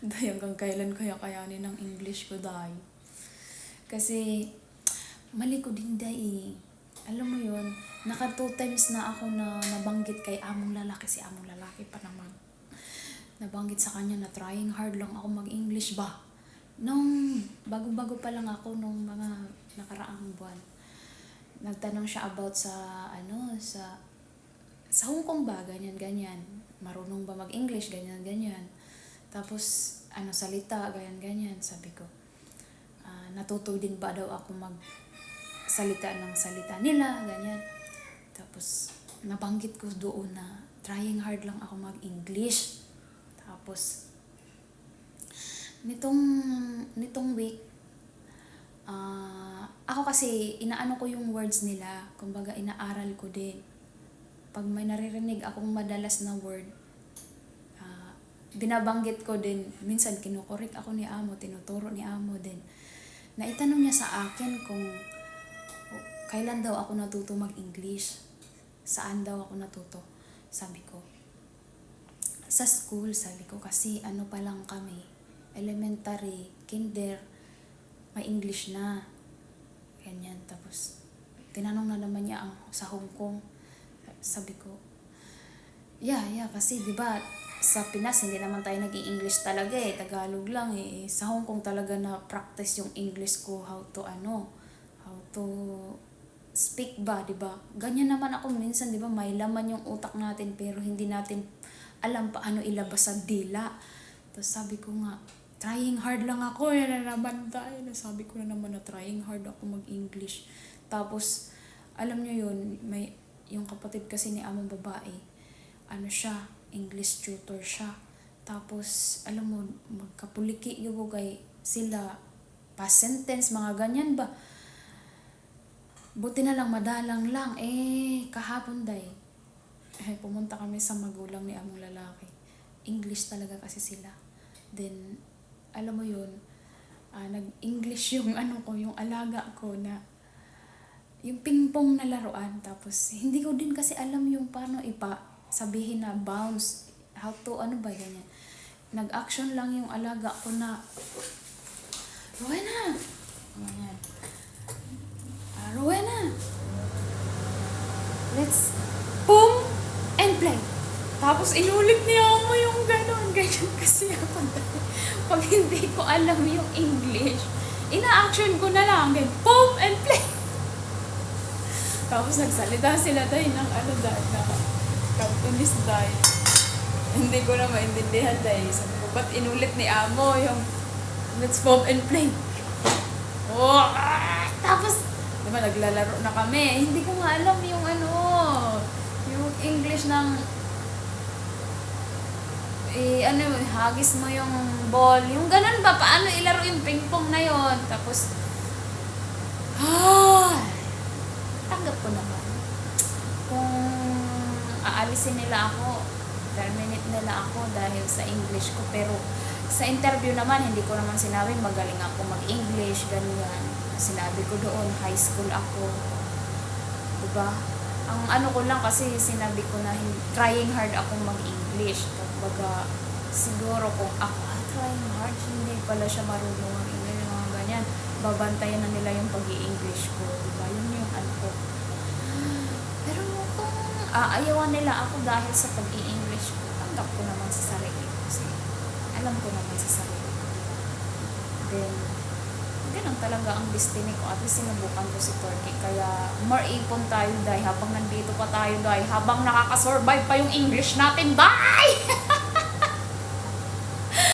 Dahil hanggang kailan kaya kayanin ng English ko dahil. Kasi, mali ko din dahil. Alam mo yun, naka 2 times na ako na nabanggit kay among lalaki. Si among lalaki pa naman. Nabanggit sa kanya na trying hard lang ako mag-English ba. Nung bago-bago pa lang ako nung mga nakaraang buwan. Nagtanong siya about sa Hong Kong ba, ganyan-ganyan. Marunong ba mag-English, ganyan-ganyan. Tapos, salita, ganyan-ganyan. Sabi ko, natuto din ba daw ako salita ng salita nila, ganyan. Tapos, nabanggit ko doon na trying hard lang ako mag-English. Tapos, nitong week, ako kasi, inaano ko yung words nila. Kumbaga, inaaral ko din. Pag may naririnig akong madalas na word, binabanggit ko din. Minsan, kinukorek ako ni Amo, tinuturo ni Amo din. Naitanong niya sa akin kung kailan daw ako natuto mag-English. Saan daw ako natuto? Sabi ko, sa school, sabi ko, kasi pa lang kami, elementary, kinder, may English na. Ganyan. Tapos, tinanong na naman niya sa Hong Kong. Sabi ko, yeah, kasi diba, sa Pinas, hindi naman tayo nag-i-English talaga Tagalog lang Sa Hong Kong talaga na practice yung English ko, how to speak ba, diba? Ganyan naman ako minsan, diba, may laman yung utak natin, pero hindi natin alam paano ilabas sa dila. Tapos sabi ko nga, trying hard lang ako, yan na naman tayo. Sabi ko na naman na trying hard ako mag-English. Tapos, alam nyo yun, yung kapatid kasi ni among babae, siya, English tutor siya. Tapos, alam mo, magkapuliki yung kay sila, past sentence, mga ganyan ba. Buti na lang, madalang lang. Kahapon pumunta kami sa magulang ni among lalaki. English talaga kasi sila. Then, alam mo yun, nag-English yung yung alaga ko na yung pingpong na laruan. Tapos, hindi ko din kasi alam yung paano sabihin na bounce, how to, ganyan. Nag-action lang yung alaga ko na, Rowena! Ganyan. Rowena! Let's boom and play. Tapos, inulit niya mo yung ganyan kasi ako pag hindi ko alam yung English, ina-action ko na lang, boom and play. Tapos nagsalita sila ng na Cantonese Hindi ko na maintindihan Sabi ko, ba't inulit ni Amo yung let's boom and play? Tapos, diba, naglalaro na kami. Hindi ko nga alam yung yung English ng hagis mo yung ball. Yung ganun ba? Paano ilaro yung ping-pong na yon? Tapos, tanggap ko naman. Kung aalisin nila ako, terminate nila ako dahil sa English ko. Pero, sa interview naman, hindi ko naman sinabi magaling ako mag-English, ganyan. Sinabi ko doon, high school ako. Diba? Ang ko lang kasi sinabi ko na trying hard akong mag-English. Kumbaga, siguro kung ako trying hard, hindi pala siya marunong ang English, mga ganyan. Babantayan na nila yung pag-i-English ko. Diba? Yun yung ko. Pero kung aayawan nila ako dahil sa pag-i-English ko, tanggap ko naman sa sarili ko. Kasi alam ko naman sa sarili ko. Then, ganun talaga ang destiny ko. At least sinubukan ko si Turkey. Kaya, more ipon tayo, habang nandito pa tayo, habang nakakasurvive pa yung English natin,